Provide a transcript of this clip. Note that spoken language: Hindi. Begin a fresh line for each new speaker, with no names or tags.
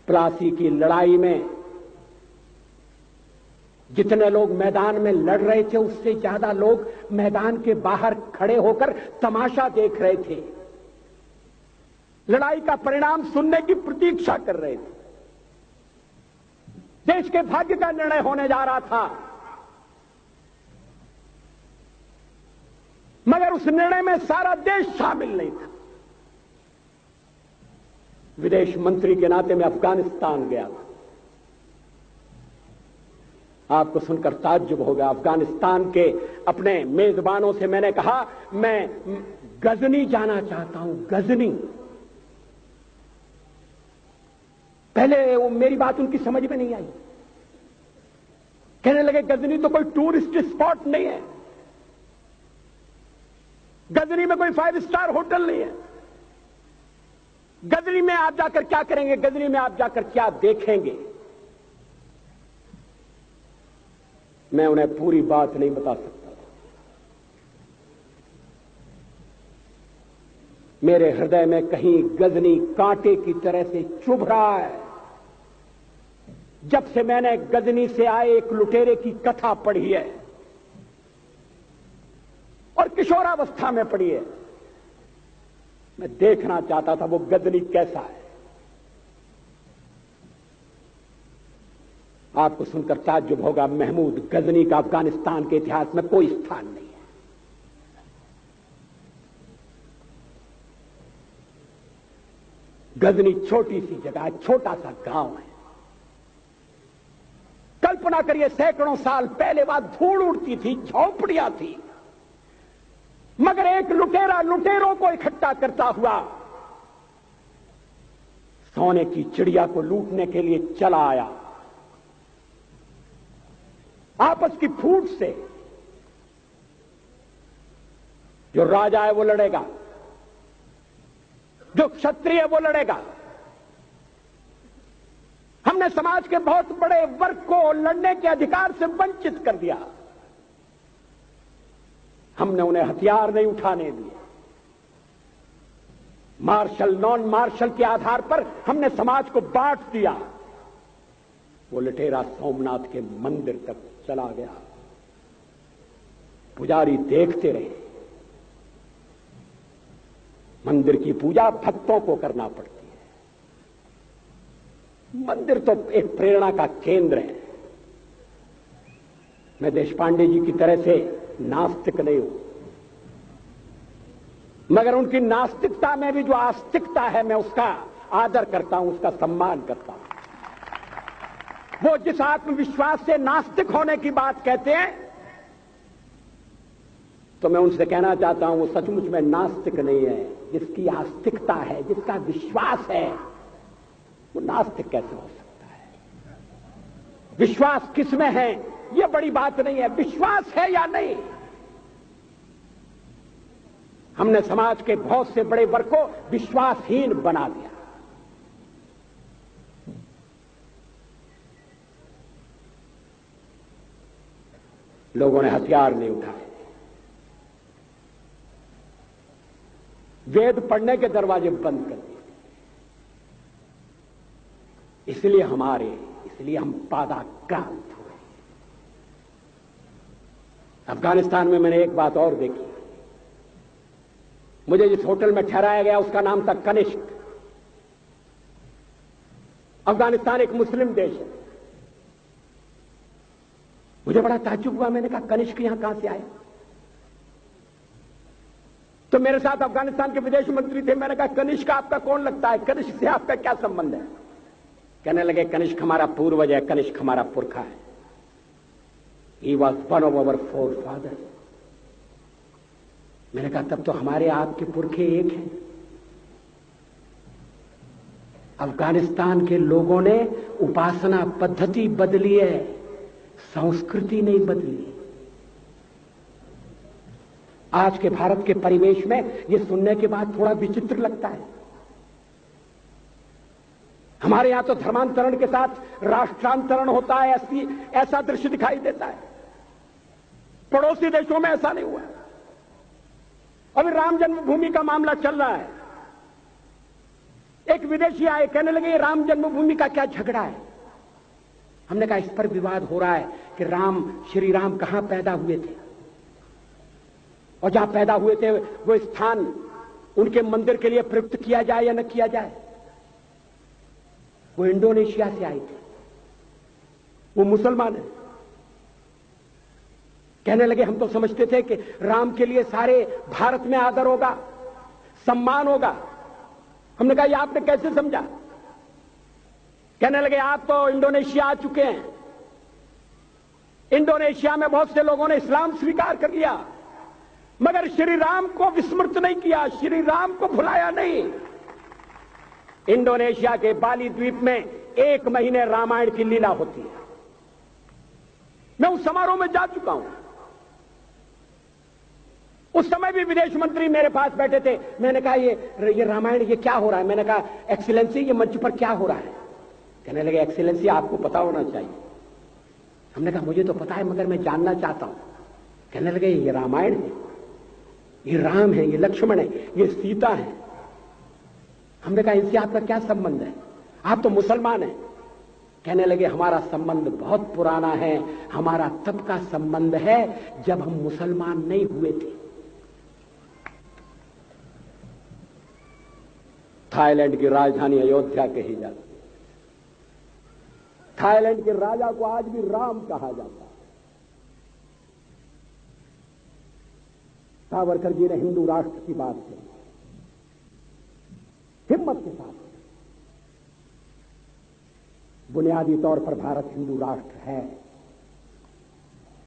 प्लासी की लड़ाई में जितने लोग मैदान में लड़ रहे थे उससे ज्यादा लोग मैदान के बाहर खड़े होकर तमाशा देख रहे थे, लड़ाई का परिणाम सुनने की प्रतीक्षा कर रहे थे। देश के भाग्य का निर्णय होने जा रहा था, मगर उस निर्णय में सारा देश शामिल नहीं था। विदेश मंत्री के नाते मैं अफगानिस्तान गया था। आपको सुनकर ताज्जुब होगा, अफगानिस्तान के अपने मेजबानों से मैंने कहा मैं गजनी जाना चाहता हूं, गजनी। पहले वो मेरी बात उनकी समझ में नहीं आई, कहने लगे गजनी तो कोई टूरिस्ट स्पॉट नहीं है, गजनी में कोई 5 स्टार होटल नहीं है, गजनी में आप जाकर क्या करेंगे, गजनी में आप जाकर क्या देखेंगे। मैं उन्हें पूरी बात नहीं बता सकता था। मेरे हृदय में कहीं गजनी कांटे की तरह से चुभ रहा है। जब से मैंने गजनी से आए एक लुटेरे की कथा पढ़ी है और किशोरावस्था में पढ़ी है, मैं देखना चाहता था वो गजनी कैसा है। आपको सुनकर ताज्जुब होगा, महमूद गजनी का अफगानिस्तान के इतिहास में कोई स्थान नहीं है। गजनी छोटी सी जगह है, छोटा सा गांव है। कल्पना करिए, सैकड़ों साल पहले वहां धूल उड़ती थी, झोंपड़ियां थी, मगर एक लुटेरा लुटेरों को इकट्ठा करता हुआ सोने की चिड़िया को लूटने के लिए चला आया। आपस की फूट से जो राजा है वो लड़ेगा, जो क्षत्रिय है वो लड़ेगा। हमने समाज के बहुत बड़े वर्ग को लड़ने के अधिकार से वंचित कर दिया। हमने उन्हें हथियार नहीं उठाने दिए। मार्शल नॉन मार्शल के आधार पर हमने समाज को बांट दिया। वो लुटेरा सोमनाथ के मंदिर तक चला गया। पुजारी देखते रहे। मंदिर की पूजा भक्तों को करना पड़ती है। मंदिर तो एक प्रेरणा का केंद्र है। मैं देशपांडे जी की तरह से नास्तिक नहीं हूं, मगर उनकी नास्तिकता में भी जो आस्तिकता है मैं उसका आदर करता हूं, उसका सम्मान करता हूं। वो जिस आत्मविश्वास से नास्तिक होने की बात कहते हैं, तो मैं उनसे कहना चाहता हूं वो सचमुच में नास्तिक नहीं है। जिसकी आस्तिकता है, जिसका विश्वास है, वो नास्तिक कैसे हो सकता है? विश्वास किसमें है ये बड़ी बात नहीं है, विश्वास है या नहीं। हमने समाज के बहुत से बड़े वर्ग को विश्वासहीन बना दिया। लोगों ने हथियार नहीं उठाए, वेद पढ़ने के दरवाजे बंद कर दिए। इसलिए हम पादाक्रांत हुए। अफगानिस्तान में मैंने एक बात और देखी। मुझे जिस होटल में ठहराया गया उसका नाम था कनिष्क। अफगानिस्तान एक मुस्लिम देश है। मुझे बड़ा ताज्जुब हुआ। मैंने कहा कनिष्क यहां कहां से आया? तो मेरे साथ अफगानिस्तान के विदेश मंत्री थे। मैंने कहा कनिष्क आपका कौन लगता है? कनिष्क से आपका क्या संबंध है? कहने लगे कनिष्क हमारा पूर्वज है, कनिष्क हमारा पुरखा है। He was one of our four father. मैंने कहा तब तो हमारे आपके पुरखे एक हैं। अफगानिस्तान के लोगों ने उपासना पद्धति बदली है, संस्कृति नहीं बदली। आज के भारत के परिवेश में यह सुनने के बाद थोड़ा विचित्र लगता है। हमारे यहां तो धर्मांतरण के साथ राष्ट्रांतरण होता है, ऐसा दृश्य दिखाई देता है। पड़ोसी देशों में ऐसा नहीं हुआ। अभी राम जन्मभूमि का मामला चल रहा है। एक विदेशी आए, कहने लगे ये राम जन्मभूमि का क्या झगड़ा है। हमने कहा इस पर विवाद हो रहा है कि श्री राम कहां पैदा हुए थे, और जहां पैदा हुए थे वो स्थान उनके मंदिर के लिए प्रयुक्त किया जाए या न किया जाए। वो इंडोनेशिया से आए थे, वो मुसलमान है। कहने लगे हम तो समझते थे कि राम के लिए सारे भारत में आदर होगा, सम्मान होगा। हमने कहा ये आपने कैसे समझा। कहने लगे आप तो इंडोनेशिया आ चुके हैं, इंडोनेशिया में बहुत से लोगों ने इस्लाम स्वीकार कर लिया, मगर श्री राम को विस्मृत नहीं किया, श्री राम को भुलाया नहीं। इंडोनेशिया के बाली द्वीप में 1 महीने रामायण की लीला होती है। मैं उस समारोह में जा चुका हूं। उस समय भी विदेश मंत्री मेरे पास बैठे थे। मैंने कहा ये रामायण ये क्या हो रहा है। मैंने कहा एक्सीलेंसी ये मंच पर क्या हो रहा है। कहने लगे एक्सीलेंसी आपको पता होना चाहिए। हमने कहा मुझे तो पता है मगर मैं जानना चाहता हूं। कहने लगे ये रामायण है, ये राम है, ये लक्ष्मण है, ये सीता है। हमने कहा इनसे आपका क्या संबंध है, आप तो मुसलमान हैं। कहने लगे हमारा संबंध बहुत पुराना है, हमारा तब का संबंध है जब हम मुसलमान नहीं हुए थे। थाईलैंड की राजधानी अयोध्या कही जाती है। थाईलैंड के राजा को आज भी राम कहा जाता है। सावरकर जी ने हिंदू राष्ट्र की बात की, हिम्मत के साथ। बुनियादी तौर पर भारत हिंदू राष्ट्र है।